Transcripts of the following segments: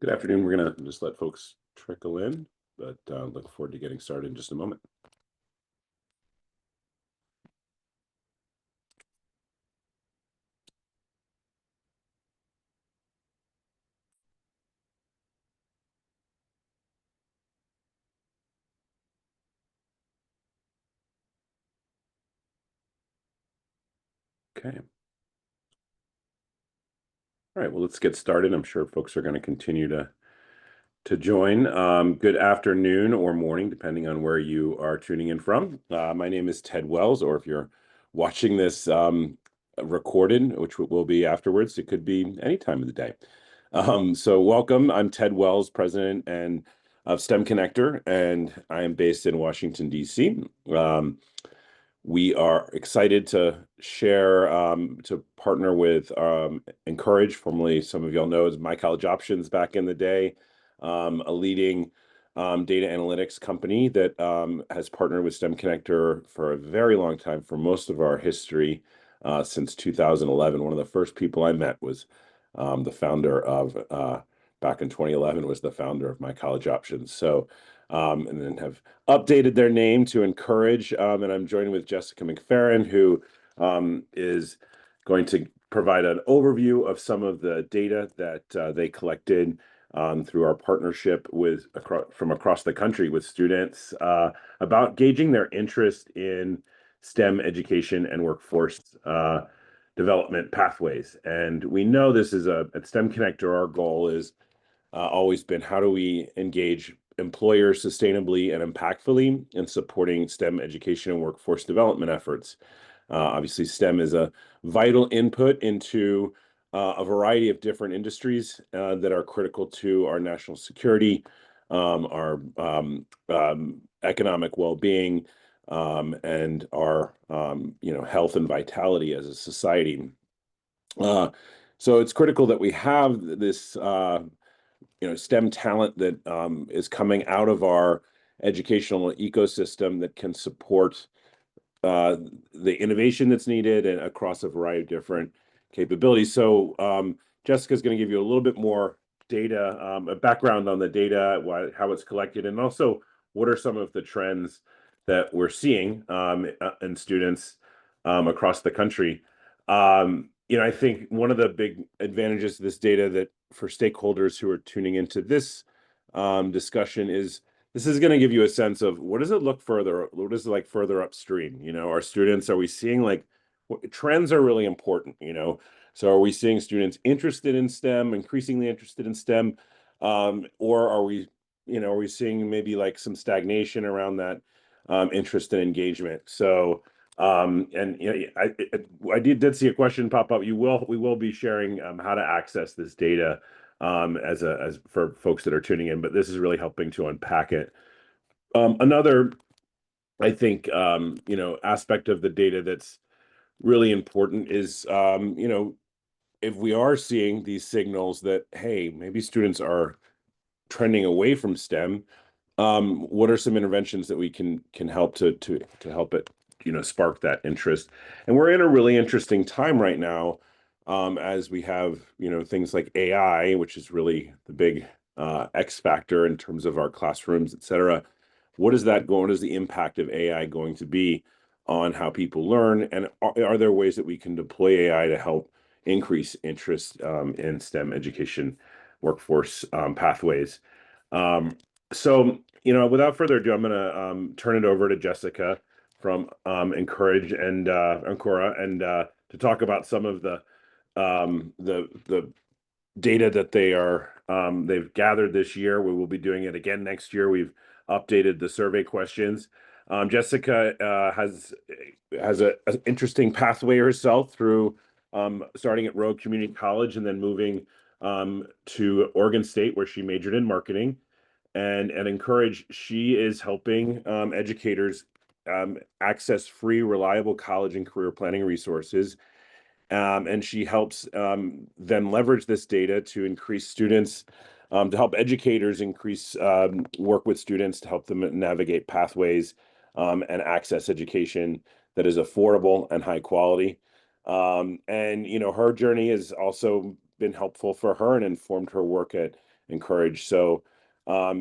Good afternoon. We're going to just let folks trickle in, but look forward to getting started in just a moment. Okay. All right. Well, let's get started. I'm sure folks are going to continue to join. Good afternoon or morning, depending on where you are tuning in from. My name is Ted Wells, or if you're watching this recorded, which will be afterwards, it could be any time of the day. So welcome. I'm Ted Wells, president and of STEM Connector, and I am based in Washington, D.C. We are excited to share, to partner with Encourage, formerly some of y'all know as My College Options back in the day, a leading data analytics company that has partnered with STEM Connector for a very long time, for most of our history, since 2011. One of the first people I met was the founder of, back in 2011, was the founder of My College Options. So, and then have updated their name to Encourage. And I'm joined with Jessica McFeron, who is going to provide an overview of some of the data that they collected through our partnership from across the country with students about gauging their interest in STEM education and workforce development pathways. And we know this is at STEM Connector, our goal is always been how do we engage employers sustainably and impactfully in supporting STEM education and workforce development efforts. Obviously, STEM is a vital input into a variety of different industries that are critical to our national security, our economic well-being, and our health and vitality as a society. So it's critical that we have this STEM talent that is coming out of our educational ecosystem that can support the innovation that's needed and across a variety of different capabilities. So Jessica's going to give you a little bit more data, a background on the data, how it's collected, and also what are some of the trends that we're seeing in students across the country. I think one of the big advantages of this data that for stakeholders who are tuning into this discussion is this is going to give you a sense of what does it look further, what is it like further upstream? Our students, are we seeing trends are really important, So are we seeing students interested in STEM, increasingly interested in STEM, or are we seeing maybe like some stagnation around that interest and engagement? So and I did see a question pop up. We will be sharing how to access this data as for folks that are tuning in, but this is really helping to unpack it. Another, I think, aspect of the data that's really important is, if we are seeing these signals that, hey, maybe students are trending away from STEM, what are some interventions that we can help to help it, spark that interest? And we're in a really interesting time right now, as we have, things like AI, which is really the big X factor in terms of our classrooms, et cetera. What is the impact of AI going to be on how people learn? And are there ways that we can deploy AI to help increase interest in STEM education, workforce pathways? So, without further ado, I'm going to turn it over to Jessica from Encourage and Ancora, and to talk about some of the data that they've gathered this year. We will be doing it again next year. We've updated the survey questions. Jessica has an interesting pathway herself through starting at Rogue Community College and then moving to Oregon State, where she majored in marketing. And at Encourage, she is helping educators access free, reliable college and career planning resources. And she helps then leverage this data to increase students, to help educators work with students to help them navigate pathways and access education that is affordable and high quality. And her journey has also been helpful for her and informed her work at encourage. So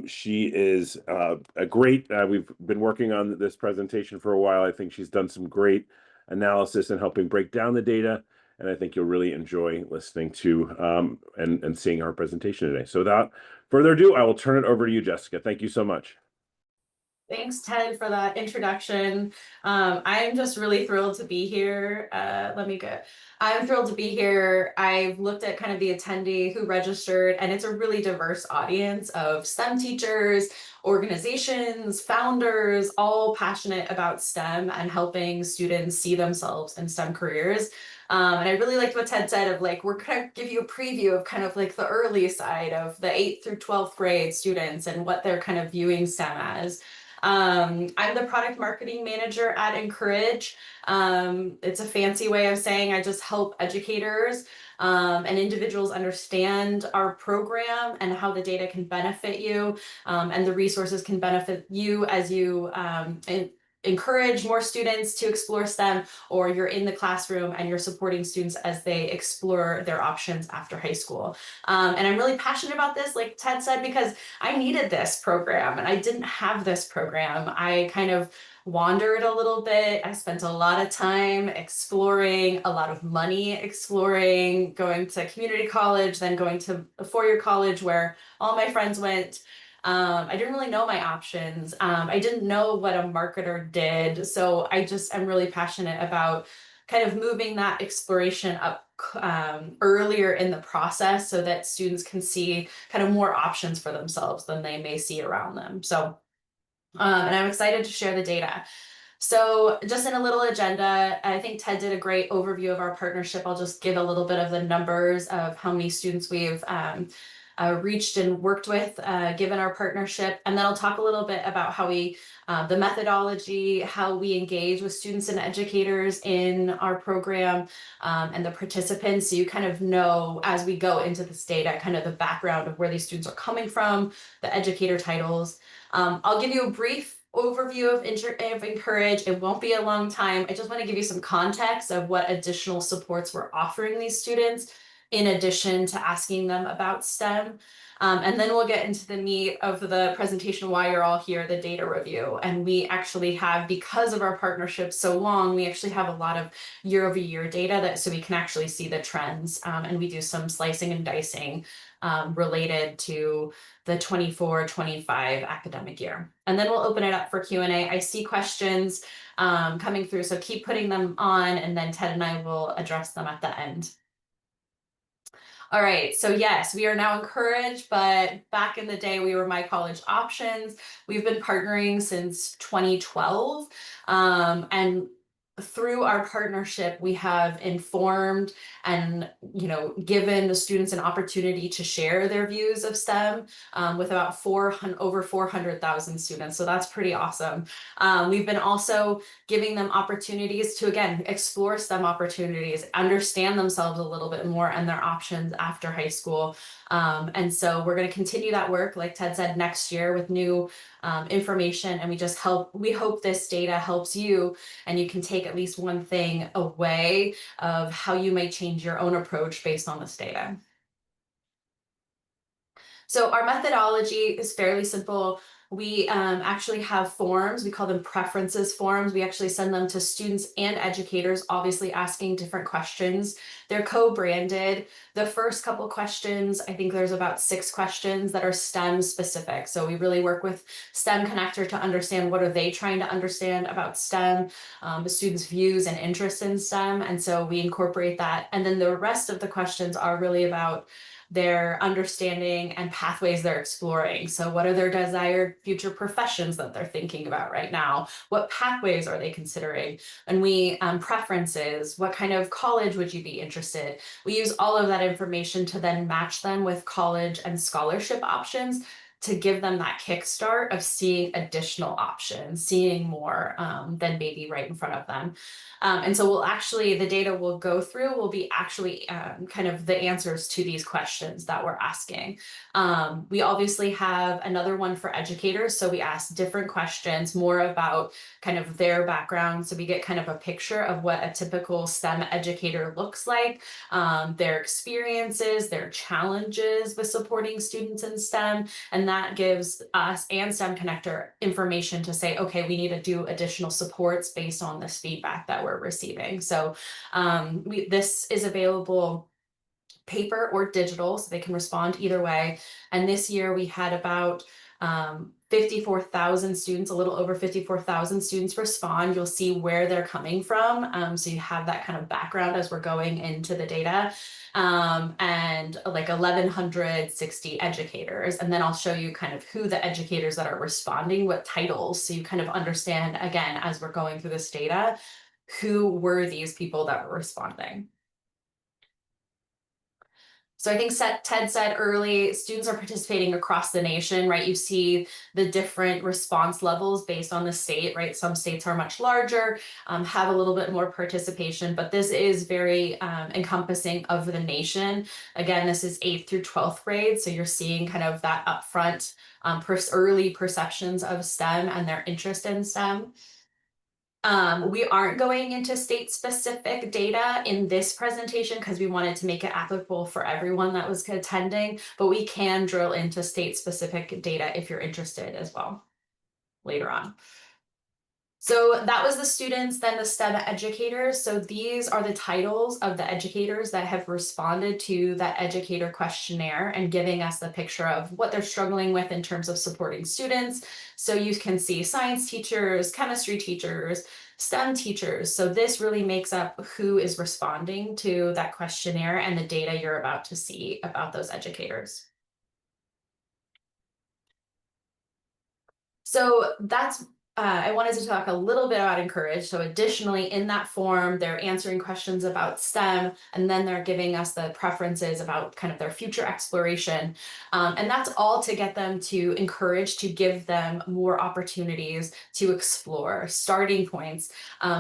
she is a great, we've been working on this presentation for a while. I think she's done some great analysis and helping break down the data. And I think you'll really enjoy listening to and seeing our presentation today. So without further ado, I will turn it over to you, Jessica. Thank you so much. Thanks, Ted, for that introduction. I'm just really thrilled to be here. I'm thrilled to be here. I've looked at kind of the attendee who registered, and it's a really diverse audience of STEM teachers, organizations, founders, all passionate about STEM and helping students see themselves in STEM careers. And I really liked what Ted said of like, we're going to give you a preview of kind of like the early side of the 8th through 12th grade students and what they're kind of viewing STEM as. I'm the product marketing manager at Encourage. It's a fancy way of saying I just help educators and individuals understand our program and how the data can benefit you and the resources can benefit you as you encourage more students to explore STEM, or you're in the classroom and you're supporting students as they explore their options after high school. And I'm really passionate about this, like Ted said, because I needed this program and I didn't have this program. I kind of wandered a little bit. I spent a lot of time exploring, a lot of money exploring, going to community college, then going to a four-year college where all my friends went. I didn't really know my options. I didn't know what a marketer did. So I'm really passionate about kind of moving that exploration up earlier in the process so that students can see kind of more options for themselves than they may see around them. So, and I'm excited to share the data. So just in a little agenda, I think Ted did a great overview of our partnership. I'll just give a little bit of the numbers of how many students we've reached and worked with given our partnership. And then I'll talk a little bit about how the methodology, how we engage with students and educators in our program and the participants. So you kind of know as we go into this data, kind of the background of where these students are coming from, the educator titles. I'll give you a brief overview of Encourage. It won't be a long time. I just want to give you some context of what additional supports we're offering these students in addition to asking them about STEM. And then we'll get into the meat of the presentation, why you're all here, the data review. And we actually have, because of our partnership so long, we actually have a lot of year-over-year data so we can actually see the trends. And we do some slicing and dicing related to the 24-25 academic year. And then we'll open it up for Q&A. I see questions coming through, so keep putting them on, and then Ted and I will address them at the end. All right, so yes, we are now Encourage, but back in the day, we were My College Options. We've been partnering since 2012, and through our partnership, we have informed and given the students an opportunity to share their views of STEM with about over 400,000 students. So that's pretty awesome. We've been also giving them opportunities to, again, explore STEM opportunities, understand themselves a little bit more and their options after high school. And so we're going to continue that work, like Ted said, next year with new information. And we hope this data helps you and you can take at least one thing away of how you may change your own approach based on this data. So our methodology is fairly simple. We actually have forms. We call them preferences forms. We actually send them to students and educators, obviously asking different questions. They're co-branded. The first couple questions, I think there's about 6 questions that are STEM specific. So we really work with STEM Connector to understand what are they trying to understand about STEM, the students' views and interests in STEM. And so we incorporate that. And then the rest of the questions are really about their understanding and pathways they're exploring. So what are their desired future professions that they're thinking about right now? What pathways are they considering? And we preferences, what kind of college would you be interested? We use all of that information to then match them with college and scholarship options to give them that kickstart of seeing additional options, seeing more than maybe right in front of them. And so the data we'll go through will be actually kind of the answers to these questions that we're asking. We obviously have another one for educators. So we ask different questions, more about kind of their background. So we get kind of a picture of what a typical STEM educator looks like, their experiences, their challenges with supporting students in STEM. And that gives us and STEM Connector information to say, okay, we need to do additional supports based on this feedback that we're receiving. So this is available paper or digital, so they can respond either way. And this year we had about 54,000 students, a little over 54,000 students respond. You'll see where they're coming from. So you have that kind of background as we're going into the data. And like 1,160 educators. And then I'll show you kind of who the educators that are responding, what titles, so you kind of understand, again, as we're going through this data, who were these people that were responding. So I think Ted said early, students are participating across the nation, right? You see the different response levels based on the state, right? Some states are much larger, have a little bit more participation, but this is very encompassing of the nation. Again, this is 8th through 12th grade. So you're seeing kind of that upfront early perceptions of STEM and their interest in STEM. We aren't going into state-specific data in this presentation because we wanted to make it applicable for everyone that was attending, but we can drill into state-specific data if you're interested as well later on. So that was the students, then the STEM educators. So these are the titles of the educators that have responded to that educator questionnaire and giving us the picture of what they're struggling with in terms of supporting students. So you can see science teachers, chemistry teachers, STEM teachers. So this really makes up who is responding to that questionnaire and the data you're about to see about those educators. So that's I wanted to talk a little bit about Encourage. So additionally, in that form, they're answering questions about STEM, and then they're giving us the preferences about kind of their future exploration. And that's all to get them to encourage, to give them more opportunities to explore, starting points,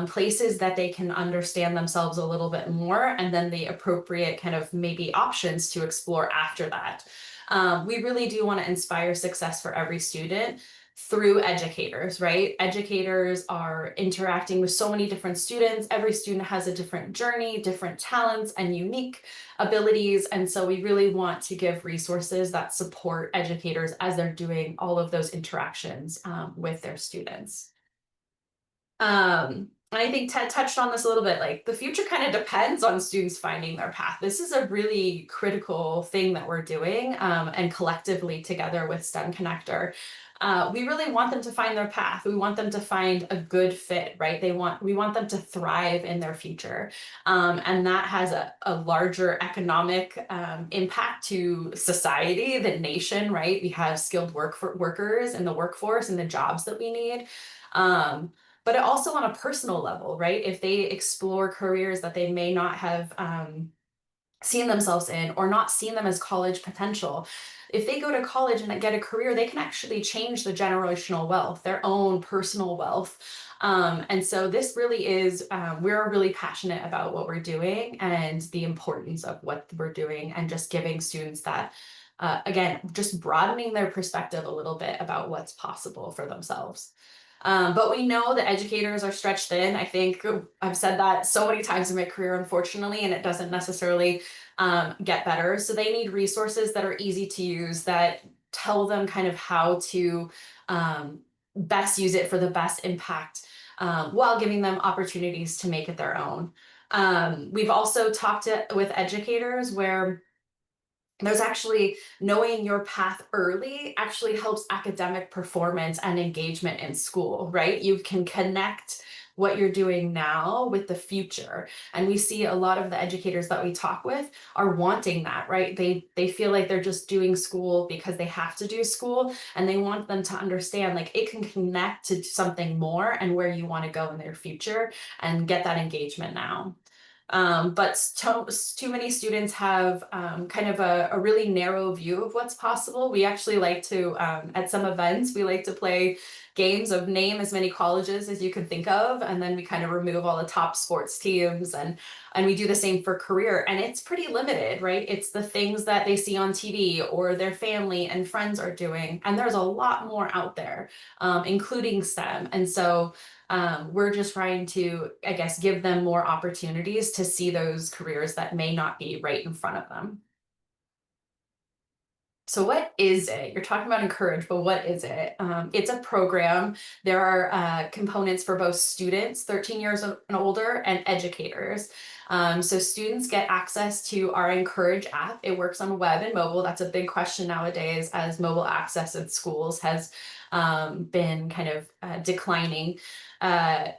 places that they can understand themselves a little bit more, and then the appropriate kind of maybe options to explore after that. We really do want to inspire success for every student through educators, right? Educators are interacting with so many different students. Every student has a different journey, different talents, and unique abilities. And so we really want to give resources that support educators as they're doing all of those interactions with their students. And I think Ted touched on this a little bit, like the future kind of depends on students finding their path. This is a really critical thing that we're doing and collectively together with STEM Connector. We really want them to find their path. We want them to find a good fit, right? We want them to thrive in their future. And that has a larger economic impact to society, the nation, right? We have skilled workers in the workforce and the jobs that we need. But also on a personal level, right? If they explore careers that they may not have seen themselves in or not seen them as college potential, if they go to college and get a career, they can actually change the generational wealth, their own personal wealth. And so this really is, we're really passionate about what we're doing and the importance of what we're doing and just giving students that, again, just broadening their perspective a little bit about what's possible for themselves. But we know that educators are stretched thin. I think I've said that so many times in my career, unfortunately, and it doesn't necessarily get better. So they need resources that are easy to use, that tell them kind of how to best use it for the best impact while giving them opportunities to make it their own. We've also talked with educators where there's actually knowing your path early actually helps academic performance and engagement in school, right? You can connect what you're doing now with the future. And we see a lot of the educators that we talk with are wanting that, right? They feel like they're just doing school because they have to do school, and they want them to understand like it can connect to something more and where you want to go in their future and get that engagement now. But too many students have kind of a really narrow view of what's possible. We actually like to, at some events, we like to play games of name as many colleges as you can think of, and then we kind of remove all the top sports teams, and we do the same for career, and it's pretty limited, right? It's the things that they see on TV or their family and friends are doing, and there's a lot more out there, including STEM. And so we're just trying to, I guess, give them more opportunities to see those careers that may not be right in front of them. So what is it? You're talking about Encourage, but what is it? It's a program. There are components for both students, 13 years and older, and educators. So students get access to our Encourage app. It works on web and mobile. That's a big question nowadays, as mobile access in schools has been kind of declining. Uh,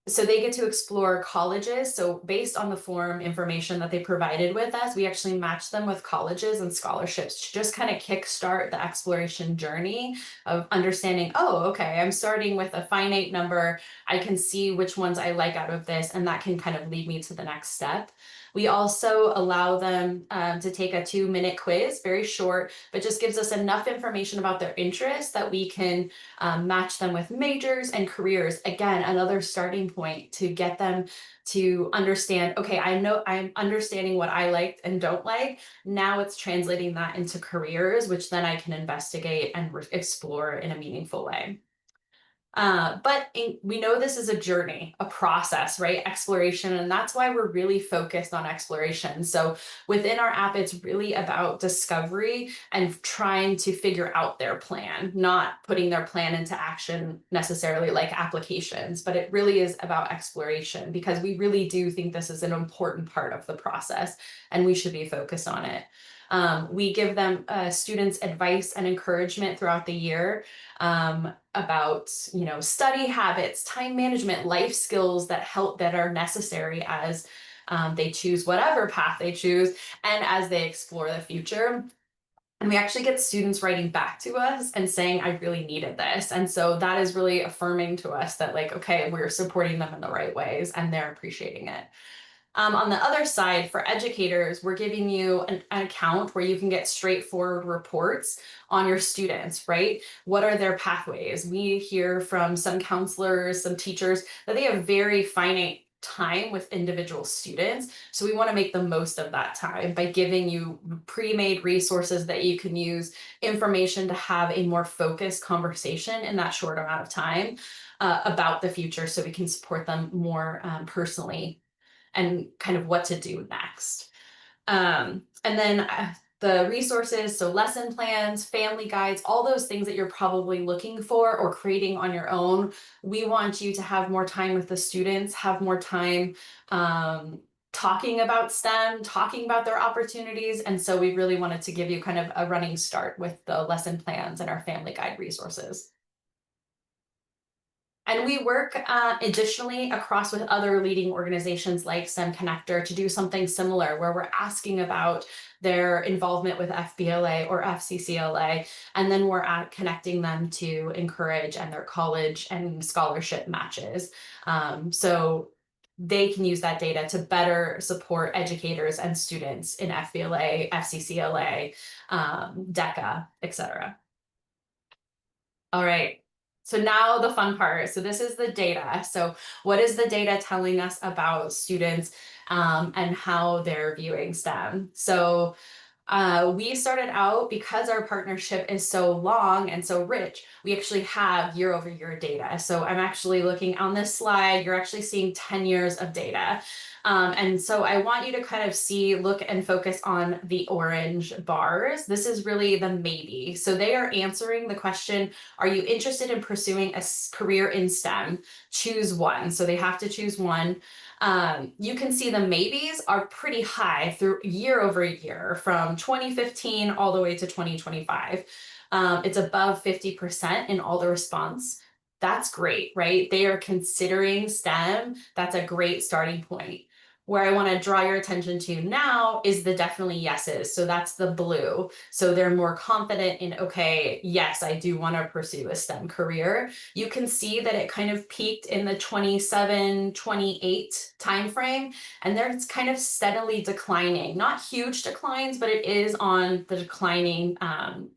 so they get to explore colleges. So based on the form information that they provided with us, we actually match them with colleges and scholarships to just kind of kickstart the exploration journey of understanding, oh, okay, I'm starting with a finite number. I can see which ones I like out of this, and that can kind of lead me to the next step. We also allow them to take a 2-minute quiz, very short, but just gives us enough information about their interests that we can match them with majors and careers. Again, another starting point to get them to understand, okay, I know I'm understanding what I like and don't like. Now it's translating that into careers, which then I can investigate and explore in a meaningful way. We know this is a journey, a process, right? Exploration. And that's why we're really focused on exploration. So within our app, it's really about discovery and trying to figure out their plan, not putting their plan into action necessarily like applications, but it really is about exploration, because we really do think this is an important part of the process and we should be focused on it. We give them students advice and encouragement throughout the year about, study habits, time management, life skills that are necessary as they choose whatever path they choose and as they explore the future. And we actually get students writing back to us and saying, I really needed this. And so that is really affirming to us that, like, okay, we're supporting them in the right ways and they're appreciating it. On the other side, for educators, we're giving you an account where you can get straightforward reports on your students, right? What are their pathways? We hear from some counselors, some teachers, that they have very finite time with individual students. So we want to make the most of that time by giving you pre-made resources that you can use, information to have a more focused conversation in that short amount of time about the future, so we can support them more personally and kind of what to do next. And then the resources, so lesson plans, family guides, all those things that you're probably looking for or creating on your own. We want you to have more time with the students, have more time talking about STEM, talking about their opportunities. And so we really wanted to give you kind of a running start with the lesson plans and our family guide resources. And we work additionally across with other leading organizations like STEM Connector to do something similar, where we're asking about their involvement with FBLA or FCCLA, and then we're connecting them to Encourage and their college and scholarship matches. So they can use that data to better support educators and students in FBLA, FCCLA, DECA, et cetera. All right. So now the fun part. So this is the data. So what is the data telling us about students and how they're viewing STEM? So we started out, because our partnership is so long and so rich, we actually have year-over-year data. So I'm actually looking on this slide, you're actually seeing 10 years of data. And so I want you to kind of look and focus on the orange bars. This is really the maybe. So they are answering the question, are you interested in pursuing a career in STEM? Choose one. So they have to choose one. You can see the maybes are pretty high through year over year from 2015 all the way to 2025. It's above 50% in all the response. That's great, right? They are considering STEM. That's a great starting point. Where I want to draw your attention to now is the definitely yeses. So that's the blue. So they're more confident in, okay, yes, I do want to pursue a STEM career. You can see that it kind of peaked in the 27, 28 timeframe, and there it's kind of steadily declining. Not huge declines, but it is on the declining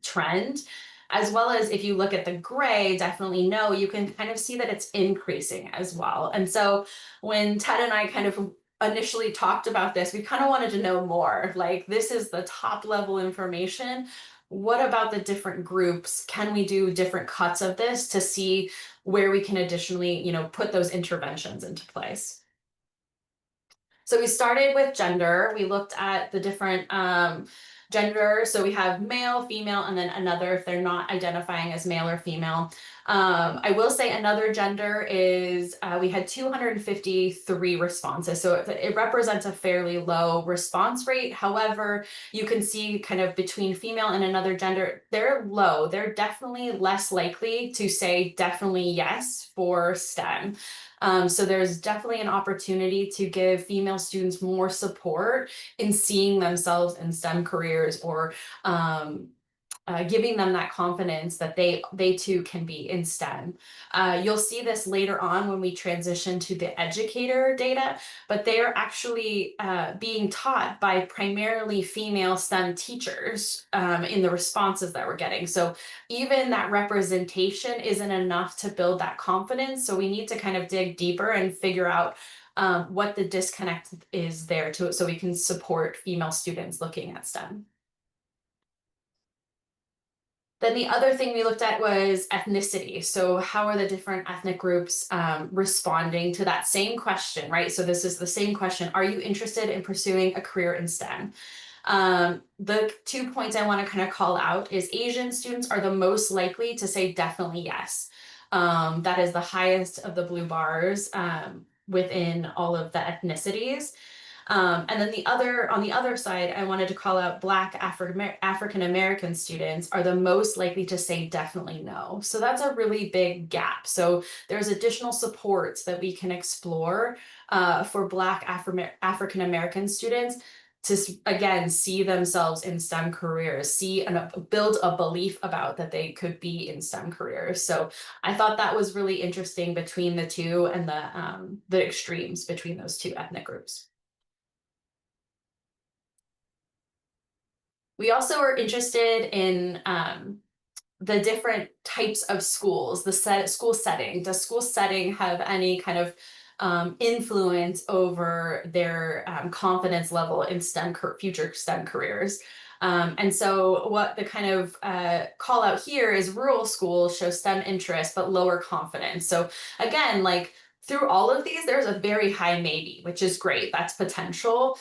trend. As well as if you look at the gray, definitely no, you can kind of see that it's increasing as well. And so when Ted and I kind of initially talked about this, we kind of wanted to know more. Like, this is the top level information. What about the different groups? Can we do different cuts of this to see where we can additionally, put those interventions into place? So we started with gender. We looked at the different gender. So we have male, female, and then another if they're not identifying as male or female. I will say another gender is we had 253 responses. So it represents a fairly low response rate. However, you can see kind of between female and another gender, they're low. They're definitely less likely to say definitely yes for STEM. So there's definitely an opportunity to give female students more support in seeing themselves in STEM careers, or giving them that confidence that they too can be in STEM. You'll see this later on when we transition to the educator data, but they are actually being taught by primarily female STEM teachers in the responses that we're getting. So even that representation isn't enough to build that confidence. So we need to kind of dig deeper and figure out what the disconnect is there to it, so we can support female students looking at STEM. Then the other thing we looked at was ethnicity. So how are the different ethnic groups responding to that same question, right? So this is the same question. Are you interested in pursuing a career in STEM? The 2 points I want to kind of call out is Asian students are the most likely to say definitely yes. That is the highest of the blue bars within all of the ethnicities. And then on the other side, I wanted to call out Black African American students are the most likely to say definitely no. So that's a really big gap. So there's additional supports that we can explore for Black African American students to, again, see themselves in STEM careers, see and build a belief about that they could be in STEM careers. So I thought that was really interesting between the two, and the extremes between those two ethnic groups. We also are interested in the different types of schools, school setting. Does school setting have any kind of influence over their confidence level in future STEM careers? And so what the kind of call out here is rural schools show STEM interest but lower confidence. So again, like through all of these, there's a very high maybe, which is great. That's potential,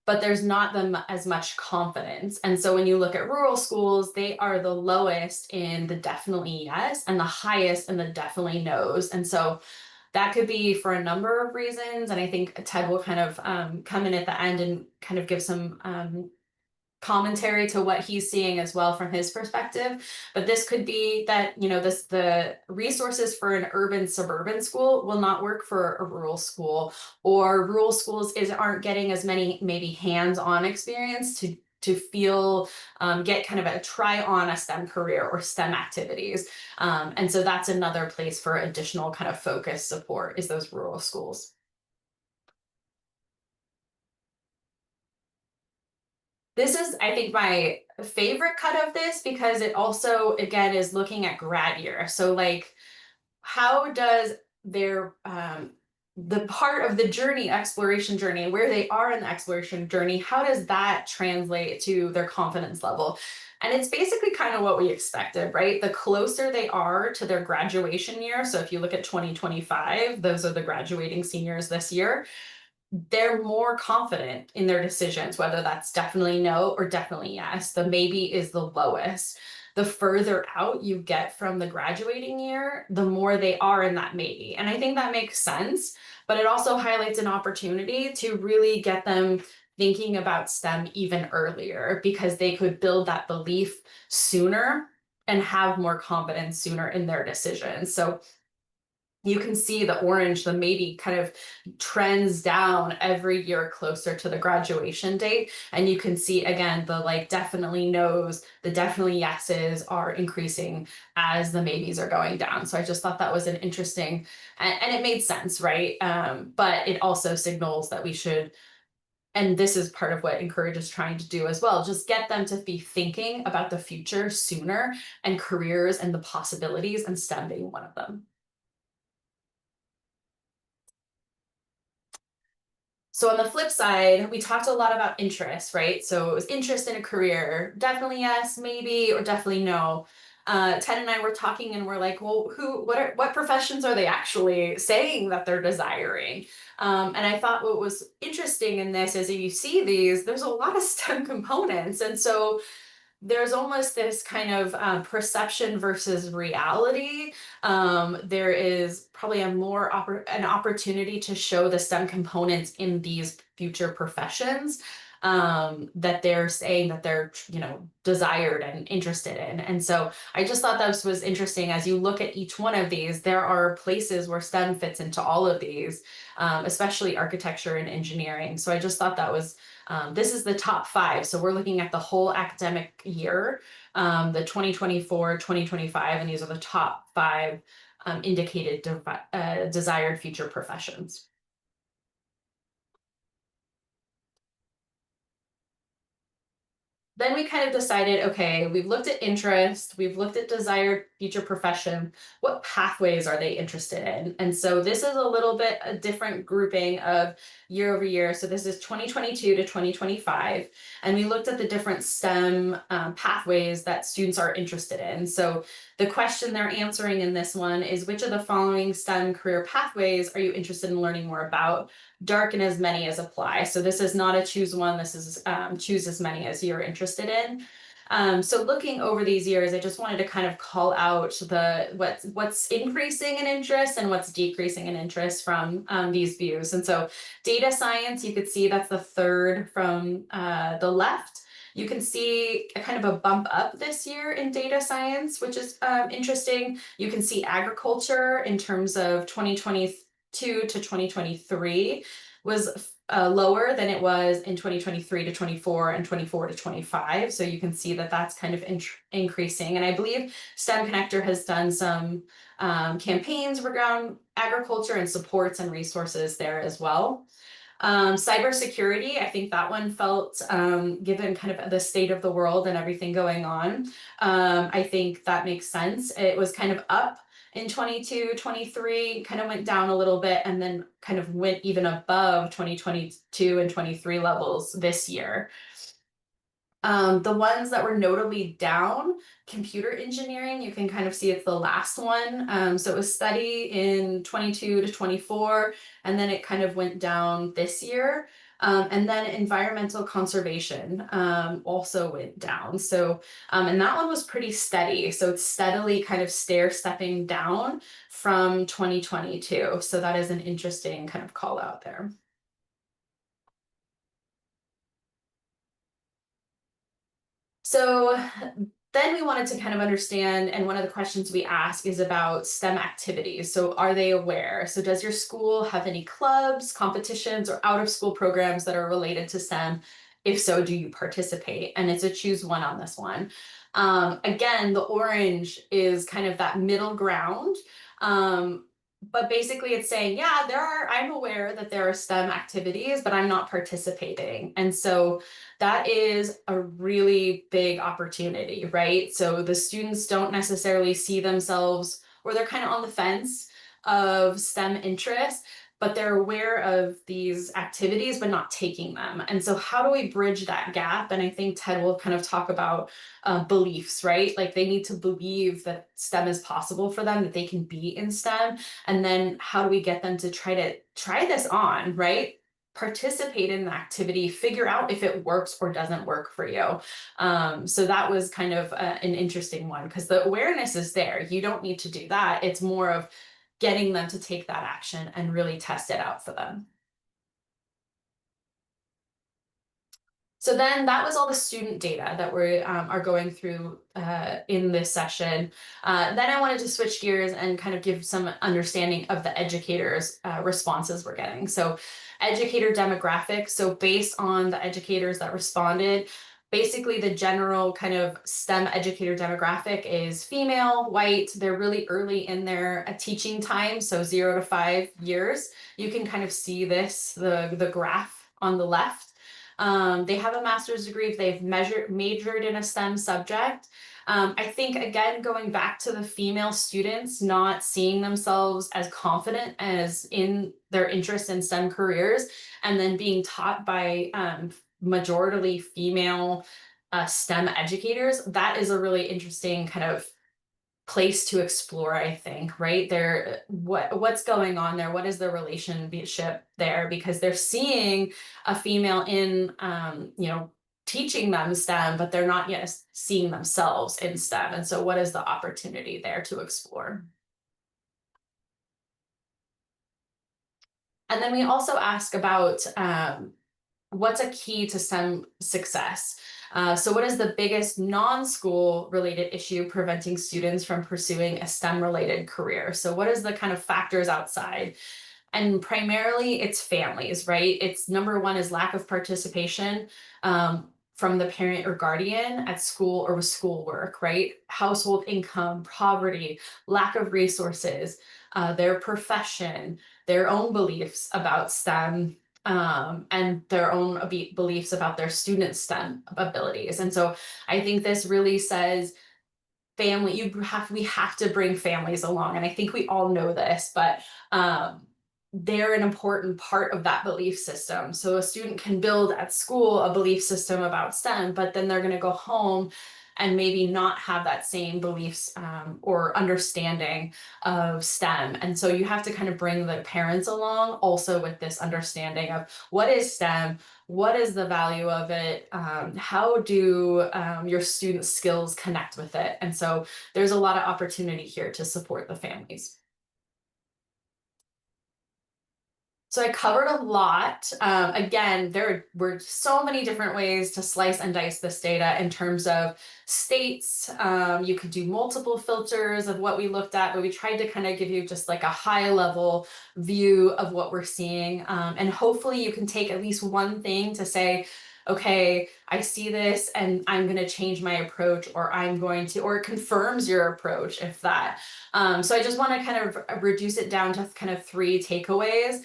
but there's not as much confidence. And so when you look at rural schools, they are the lowest in the definitely yes and the highest in the definitely no's. And so that could be for a number of reasons. And I think Ted will kind of come in at the end and kind of give some commentary to what he's seeing as well from his perspective. But this could be that, the resources for an urban suburban school will not work for a rural school, or rural schools aren't getting as many maybe hands-on experience to feel get kind of a try on a STEM career or STEM activities. And so that's another place for additional kind of focus support, is those rural schools. This is, I think, my favorite cut of this, because it also, again, is looking at grad year. So like, how does their the part of the journey, exploration journey, where they are in the exploration journey, how does that translate to their confidence level? And it's basically kind of what we expected, right? The closer they are to their graduation year, so if you look at 2025, those are the graduating seniors this year, they're more confident in their decisions, whether that's definitely no or definitely yes. The maybe is the lowest. The further out you get from the graduating year, the more they are in that maybe. And I think that makes sense, but it also highlights an opportunity to really get them thinking about STEM even earlier, because they could build that belief sooner and have more confidence sooner in their decisions. So you can see the orange, the maybe kind of trends down every year closer to the graduation date. And you can see again, the like definitely no's, the definitely yeses are increasing as the maybes are going down. So I just thought that was an interesting, and it made sense, right? But it also signals that we should, and this is part of what Encourage is trying to do as well, just get them to be thinking about the future sooner and careers and the possibilities, and STEM being one of them. So on the flip side, we talked a lot about interest, right? So it was interest in a career, definitely yes, maybe, or definitely no. Ted and I were talking and we're like, well, what professions are they actually saying that they're desiring? And I thought what was interesting in this is if you see these, there's a lot of STEM components. And so there's almost this kind of perception versus reality. There is probably an opportunity to show the STEM components in these future professions that they're saying that they're, desired and interested in. And so I just thought this was interesting. As you look at each one of these, there are places where STEM fits into all of these, especially architecture and engineering. So I just thought that was this is the top 5. So we're looking at the whole academic year, the 2024, 2025, and these are the top 5 indicated desired future professions. Then we kind of decided, okay, we've looked at interest, we've looked at desired future profession, what pathways are they interested in? And so this is a little bit a different grouping of year over year. So this is 2022 to 2025. And we looked at the different STEM pathways that students are interested in. So the question they're answering in this one is, which of the following STEM career pathways are you interested in learning more about? Darken as many as apply. So this is not a choose one, this is choose as many as you're interested in. So looking over these years, I just wanted to kind of call out what's increasing in interest and what's decreasing in interest from these views. And so data science, you could see that's the third from the left. You can see a kind of a bump up this year in data science, which is interesting. You can see agriculture in terms of 2022 to 2023 was lower than it was in 2023 to 24 and 24 to 25. So you can see that that's kind of increasing. And I believe STEM Connector has done some campaigns around agriculture and supports and resources there as well. Cybersecurity, I think that one felt, given kind of the state of the world and everything going on, I think that makes sense. It was kind of up in 22, 23, kind of went down a little bit and then kind of went even above 2022 and 23 levels this year. The ones that were notably down, computer engineering, you can kind of see it's the last one. So it was steady in 22 to 24, and then it kind of went down this year. And then environmental conservation also went down. So, and that one was pretty steady. So it's steadily kind of stepping down from 2022. So that is an interesting kind of call out there. So then we wanted to kind of understand, and one of the questions we ask is about STEM activities. So are they aware? So does your school have any clubs, competitions, or out of school programs that are related to STEM? If so, do you participate? And it's a choose one on this one. Again, the orange is kind of that middle ground. But basically it's saying, yeah, I'm aware that there are STEM activities, but I'm not participating. And so that is a really big opportunity, right? So the students don't necessarily see themselves, or they're kind of on the fence of STEM interest, but they're aware of these activities, but not taking them. And so how do we bridge that gap? And I think Ted will kind of talk about beliefs, right? Like they need to believe that STEM is possible for them, that they can be in STEM. And then how do we get them to try this on, right? Participate in the activity, figure out if it works or doesn't work for you. So that was kind of an interesting one because the awareness is there. You don't need to do that. It's more of getting them to take that action and really test it out for them. So then that was all the student data that we are going through in this session. Then I wanted to switch gears and kind of give some understanding of the educators' responses we're getting. So educator demographics, so based on the educators that responded, basically the general kind of STEM educator demographic is female, white. They're really early in their teaching time, so 0 to 5 years. You can kind of see this, the graph on the left. They have a master's degree if they've majored in a STEM subject. I think, again, going back to the female students not seeing themselves as confident as in their interest in STEM careers, and then being taught by majority female STEM educators, that is a really interesting kind of place to explore, I think, right there. What's going on there? What is the relationship there? Because they're seeing a female in teaching them STEM, but they're not yet seeing themselves in STEM. And so what is the opportunity there to explore? And then we also ask about what's a key to STEM success? So what is the biggest non-school related issue preventing students from pursuing a STEM related career? So what is the kind of factors outside? And primarily it's families, right? It's number one is lack of participation from the parent or guardian at school or with schoolwork, right? Household income, poverty, lack of resources, their profession, their own beliefs about STEM, and their own beliefs about their students' STEM abilities. And so I think this really says family, we have to bring families along. And I think we all know this, but they're an important part of that belief system. So a student can build at school a belief system about STEM, but then they're going to go home and maybe not have that same beliefs or understanding of STEM. And so you have to kind of bring the parents along also with this understanding of what is STEM, what is the value of it, how do your students' skills connect with it. And so there's a lot of opportunity here to support the families. So I covered a lot. Again, there were so many different ways to slice and dice this data in terms of states. You could do multiple filters of what we looked at, but we tried to kind of give you just like a high level view of what we're seeing. And hopefully you can take at least one thing to say, okay, I see this and I'm going to change my approach, or or it confirms your approach if that. So I just want to kind of reduce it down to kind of 3 takeaways.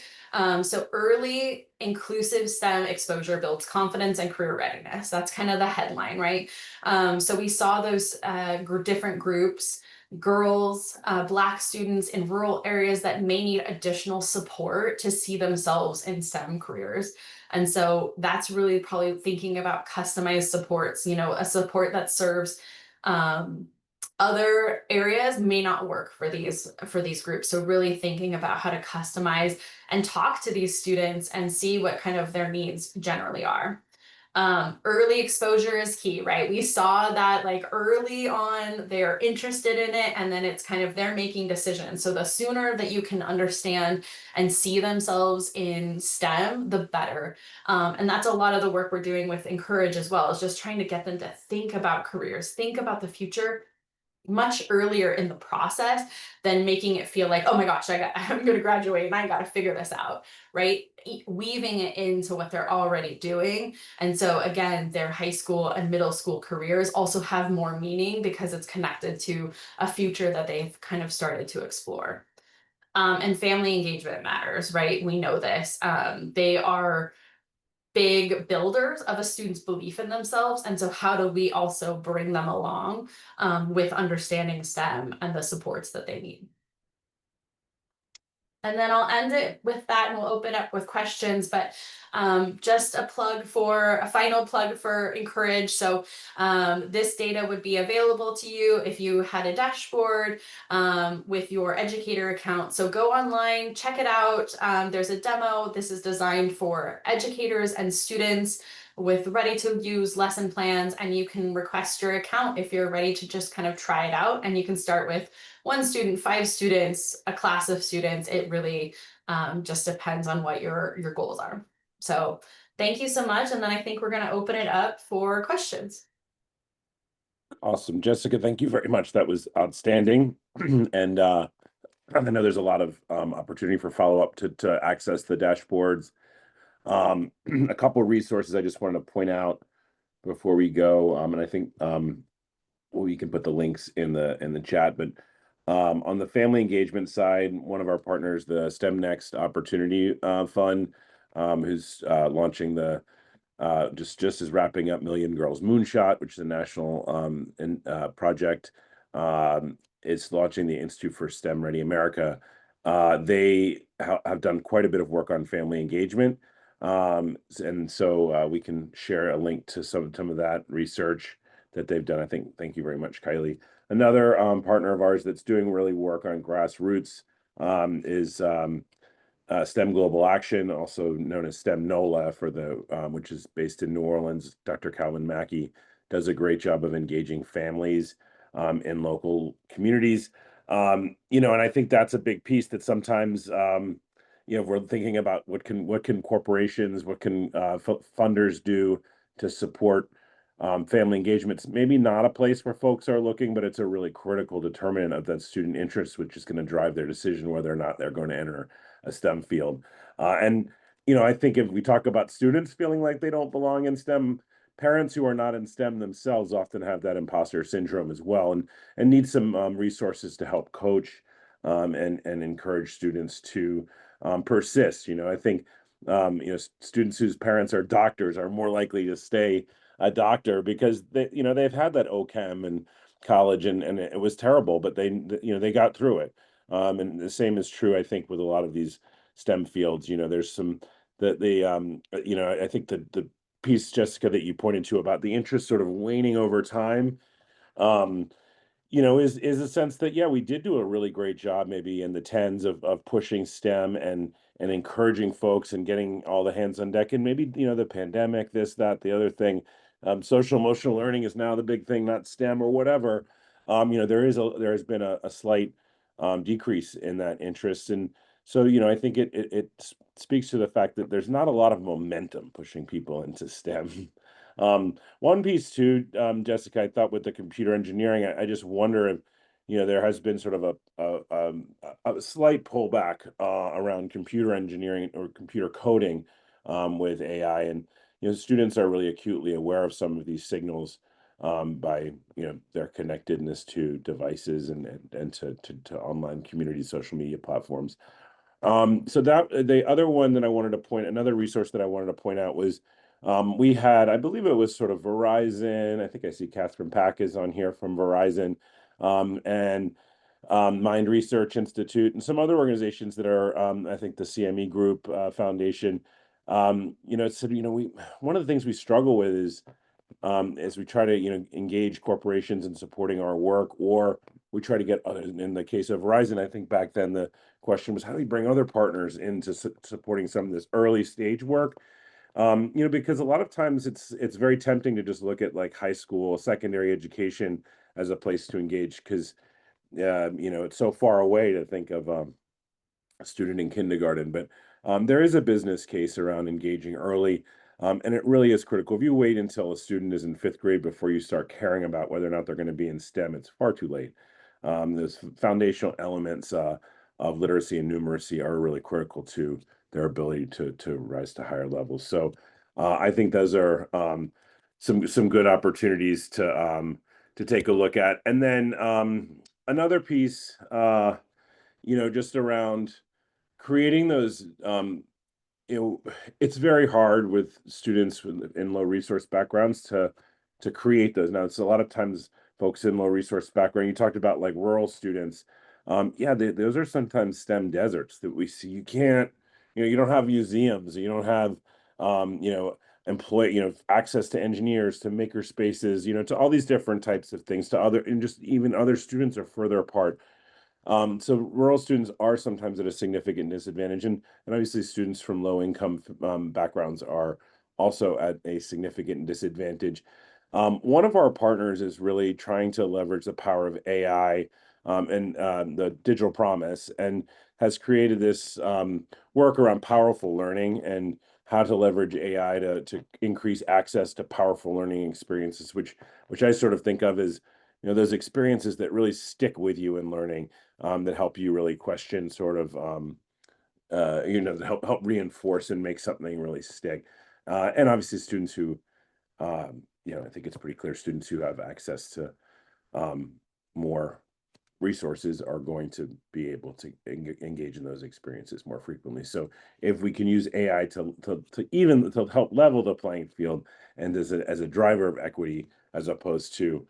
So early inclusive STEM exposure builds confidence and career readiness. That's kind of the headline, right? So we saw those different groups, girls, Black students in rural areas that may need additional support to see themselves in STEM careers. And so that's really probably thinking about customized supports, a support that serves other areas may not work for these groups. So really thinking about how to customize and talk to these students and see what kind of their needs generally are. Early exposure is key, right? We saw that like early on, they're interested in it, and then it's kind of they're making decisions. So the sooner that you can understand and see themselves in STEM, the better. And that's a lot of the work we're doing with Encourage as well, is just trying to get them to think about careers, think about the future much earlier in the process than making it feel like, oh my gosh, I'm going to graduate and I got to figure this out, right? Weaving it into what they're already doing. And so again, their high school and middle school careers also have more meaning because it's connected to a future that they've kind of started to explore. And family engagement matters, right? We know this. They are big builders of a student's belief in themselves. And so how do we also bring them along with understanding STEM and the supports that they need? And then I'll end it with that and we'll open up with questions, but just a final plug for Encourage. So this data would be available to you if you had a dashboard with your educator account. So go online, check it out. There's a demo. This is designed for educators and students with ready to use lesson plans, and you can request your account if you're ready to just kind of try it out. And you can start with 1 student, 5 students, a class of students. It really just depends on what your goals are. So Thank you so much. And then I think we're going to open it up for questions. Awesome. Jessica, thank you very much. That was outstanding. And I know there's a lot of opportunity for follow-up to access the dashboards. A couple of resources I just wanted to point out before we go, and I think we can put the links in the chat. But on the family engagement side, one of our partners, the STEM Next Opportunity Fund, who's launching the just is wrapping up Million Girls Moonshot, which is a national project. It's launching the Institute for STEM Ready America. They have done quite a bit of work on family engagement. And so we can share a link to some of that research that they've done. I think, thank you very much, Kylie. Another partner of ours that's doing really work on grassroots is STEM Global Action, also known as STEM NOLA, for the which is based in New Orleans. Dr. Calvin Mackey does a great job of engaging families in local communities. And I think that's a big piece that sometimes if we're thinking about what can corporations, what can funders do to support family engagements, maybe not a place where folks are looking, but it's a really critical determinant of that student interest, which is going to drive their decision whether or not they're going to enter a STEM field. And I think if we talk about students feeling like they don't belong in STEM, parents who are not in STEM themselves often have that imposter syndrome as well, and need some resources to help coach and encourage students to persist. I think students whose parents are doctors are more likely to stay a doctor because they've had that OChem in college, and it was terrible, but they got through it. And the same is true, I think, with a lot of these STEM fields. There's some I think the piece, Jessica, that you pointed to about the interest sort of waning over time, um, is a sense that, yeah, we did do a really great job maybe in the tens of pushing STEM and encouraging folks and getting all the hands on deck. And maybe, the pandemic, this, that, the other thing, social emotional learning is now the big thing, not STEM or whatever. There has been a slight decrease in that interest. And so, I think it speaks to the fact that there's not a lot of momentum pushing people into STEM. One piece too, Jessica, I thought with the computer engineering, I just wonder if, there has been sort of a slight pullback around computer engineering or computer coding with AI. And, students are really acutely aware of some of these signals by, their connectedness to devices and to online community social media platforms. So that the other one that another resource that I wanted to point out was we had, I believe it was sort of Verizon. I think I see Catherine Pack is on here from Verizon, and Mind Research Institute, and some other organizations that are, I think the CME Group Foundation. It said, one of the things we struggle with is as we try to engage corporations in supporting our work, or we try to get in the case of Verizon, I think back then the question was, how do we bring other partners into supporting some of this early stage work? Because a lot of times it's very tempting to just look at like high school, secondary education as a place to engage, because it's so far away to think of a student in kindergarten. But there is a business case around engaging early, and it really is critical. If you wait until a student is in fifth grade before you start caring about whether or not they're going to be in STEM, it's far too late. Those foundational elements of literacy and numeracy are really critical to their ability to rise to higher levels. So I think those are some good opportunities to take a look at. And then another piece, just around creating those you know it's very hard with students in low resource backgrounds to create those. Now it's a lot of times folks in low resource background, you talked about like rural students, those are sometimes STEM deserts that we see. You can't, you don't have museums, you don't have employ access to engineers, to maker spaces, to all these different types of things, to other, and just even other students are further apart. So rural students are sometimes at a significant disadvantage, and obviously students from low income backgrounds are also at a significant disadvantage. One of our partners is really trying to leverage the power of AI and the digital promise, and has created this work around powerful learning. And how to leverage AI to increase access to powerful learning experiences, which I sort of think of as, those experiences that really stick with you in learning, that help you really question sort of, that help reinforce and make something really stick. And obviously students who, I think it's pretty clear students who have access to more resources are going to be able to engage in those experiences more frequently. So if we can use AI to even to help level the playing field and as a driver of equity, as opposed to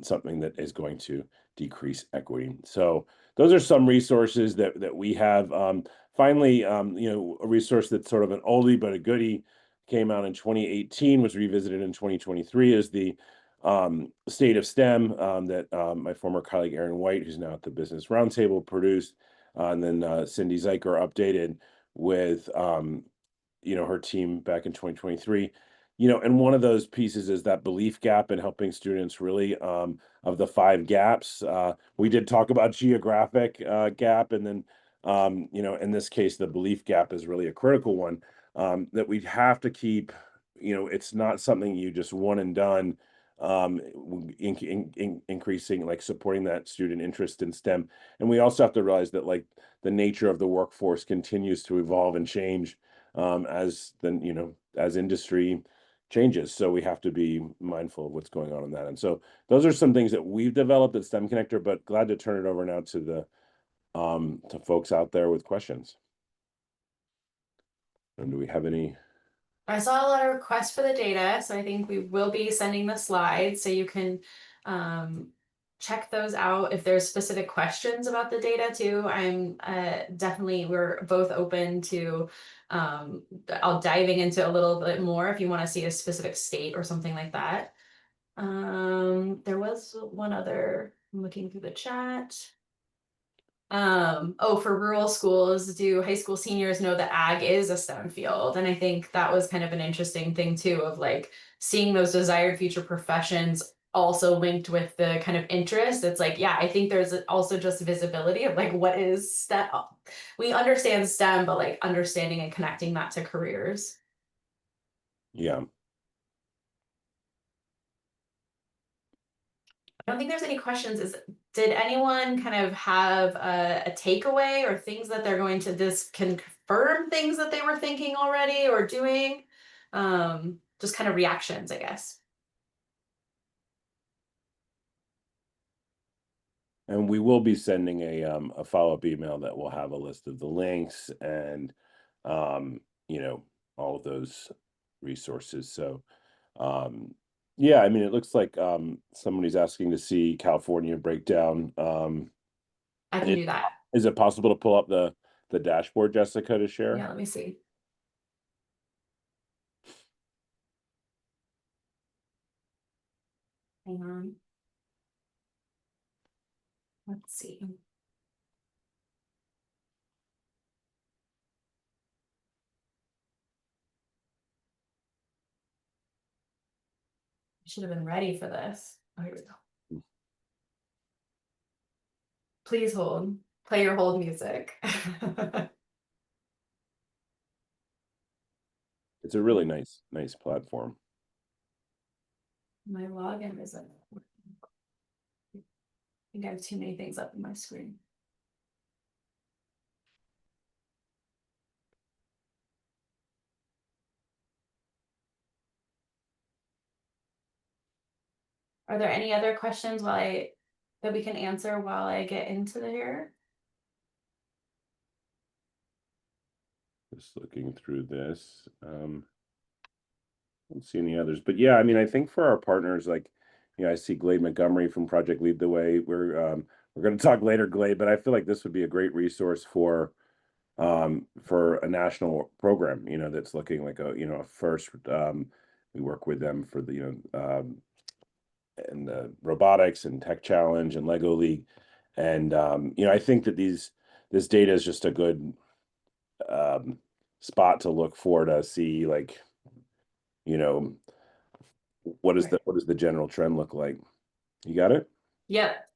something that is going to decrease equity. So those are some resources that we have. Finally, a resource that's sort of an oldie but a goodie, came out in 2018, was revisited in 2023, is the State of STEM, that my former colleague Erin White, who's now at the Business Roundtable, produced, and then Cindy Zeiker updated with her team back in 2023. And one of those pieces is that belief gap and helping students really, of the 5 gaps. We did talk about geographic gap, and then in this case, the belief gap is really a critical one, that we have to keep. It's not something you just one and done. Increasing, like, supporting that student interest in STEM, and we also have to realize that, like, the nature of the workforce continues to evolve and change, as industry changes. So we have to be mindful of what's going on in that. And so those are some things that we've developed at STEM Connector, but glad to turn it over now to the to folks out there with questions. And do we have any? I saw a lot of requests for the data, so I think we will be sending the slides so you can check those out if there's specific questions about the data too. I'm definitely, we're both open to I'll diving into a little bit more if you want to see a specific state or something like that. There was one other, I'm looking through the chat. Oh, for rural schools, do high school seniors know that ag is a STEM field? And I think that was kind of an interesting thing too, of like seeing those desired future professions also linked with the kind of interest. It's like, yeah, I think there's also just visibility of like, what is STEM? We understand STEM, but like understanding and connecting that to careers. Yeah. I don't think there's any questions. Did anyone kind of have a takeaway or things that they're going to this confirm things that they were thinking already or doing? Just kind of reactions, I guess. And we will be sending a follow-up email that will have a list of the links and um, all of those resources. So yeah, I mean, it looks like somebody's asking to see California breakdown. I can do that. Is it possible to pull up the dashboard, Jessica, to share? Yeah, let me see. Hang on. Let's see. I should have been ready for this. Oh, here we go. Please hold. Play your hold music. It's a really nice platform. My login isn't working. I think I have too many things up on my screen. Are there any other questions that we can answer while I get into here? Just looking through this. Don't see any others, but yeah, I mean, I think for our partners, like, I see Glade Montgomery from Project Lead the Way. We're going to talk later, Glade, but I feel like this would be a great resource for a national program, that's looking like a first. We work with them for the and the robotics and tech challenge and Lego League, and I think that this data is just a good spot to look for, to see, like, you know what is the general trend look like. You got it? Yep,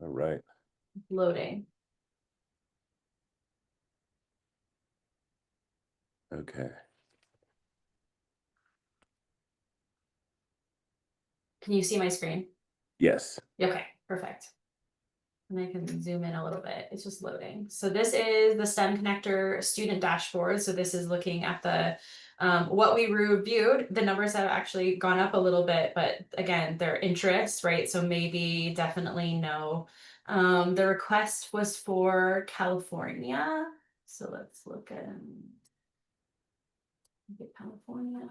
All right. loading. Okay. Can you see my screen? Yes. Okay, perfect. And I can zoom in a little bit. It's just loading. So this is the STEM Connector student dashboard. So this is looking at the what we reviewed. The numbers have actually gone up a little bit, but again, their interest, right? So maybe, definitely no. The request was for California. So let's look at California.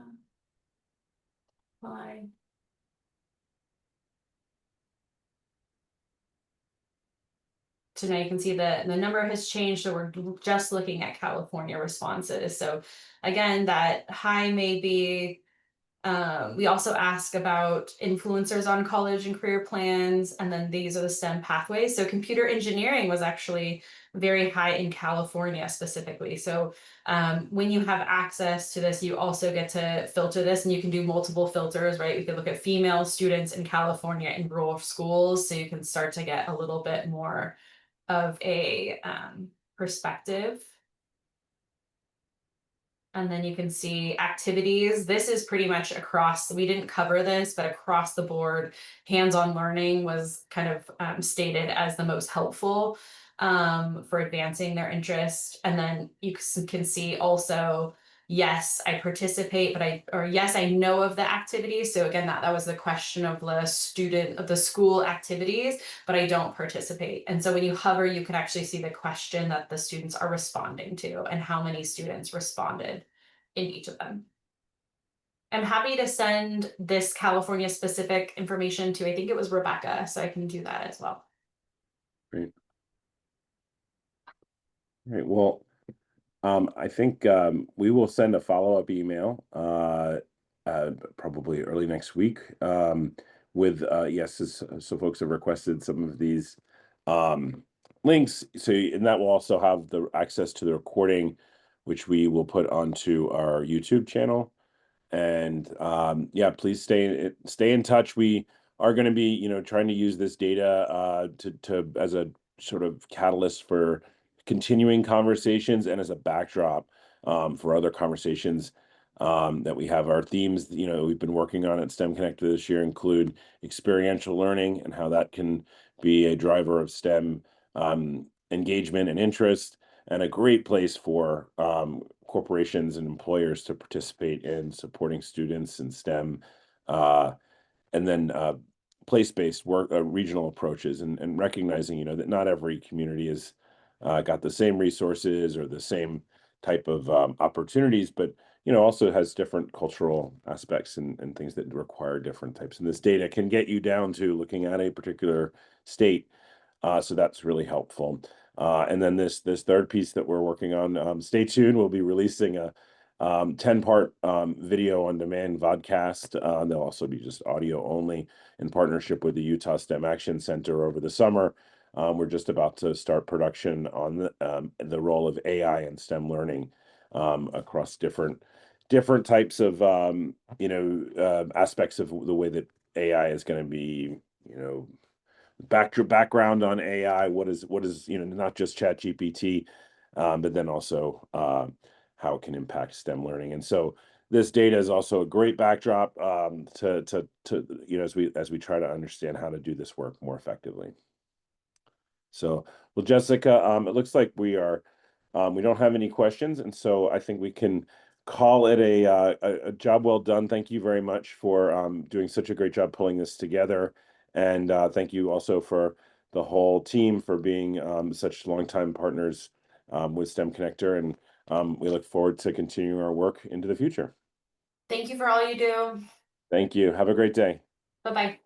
Why? So now you can see the number has changed, so we're just looking at California responses. So again, that high may be, we also ask about influencers on college and career plans, and then these are the STEM pathways. So computer engineering was actually very high in California specifically. So when you have access to this, you also get to filter this, and you can do multiple filters, right? We could look at female students in California in rural schools, so you can start to get a little bit more of a perspective. And then you can see activities. This is pretty much across, we didn't cover this, but across the board, hands-on learning was kind of stated as the most helpful for advancing their interest. And then you can see also, yes, I participate, or yes, I know of the activities. So again, that was the question of the student, of the school activities, but I don't participate. And so when you hover, you can actually see the question that the students are responding to and how many students responded in each of them. I'm happy to send this California specific information to, I think it was Rebecca, so I can do that as well. Great. All right. Well, I think we will send a follow-up email probably early next week with yeses. So folks have requested some of these links. So and that will also have the access to the recording, which we will put onto our YouTube channel. And yeah, please stay in touch. We are going to be, trying to use this data to as a sort of catalyst for continuing conversations and as a backdrop for other conversations that we have. Our themes, we've been working on at STEM Connector this year include experiential learning and how that can be a driver of STEM engagement and interest, and a great place for corporations and employers to participate in supporting students in STEM, and then place-based work, regional approaches, and recognizing, that not every community is got the same resources or the same type of opportunities, but also has different cultural aspects and things that require different types. And this data can get you down to looking at a particular state, so that's really helpful. And then this third piece that we're working on, stay tuned. We'll be releasing a 10-part video on demand vodcast. They'll also be just audio only in partnership with the Utah STEM Action Center over the summer. We're just about to start production on the role of AI in STEM learning across different types of aspects of the way that AI is going to be, background on AI. What is not just Chat GPT, but then also how it can impact STEM learning. And so this data is also a great backdrop to as we try to understand how to do this work more effectively. So, well, Jessica, it looks like we don't have any questions, and so I think we can call it a job well done. Thank you very much for doing such a great job pulling this together, and thank you also for the whole team for being such longtime partners with STEM Connector, and we look forward to continuing our work into the future. Thank you for all you do. Thank you. Have a great day. Bye-bye.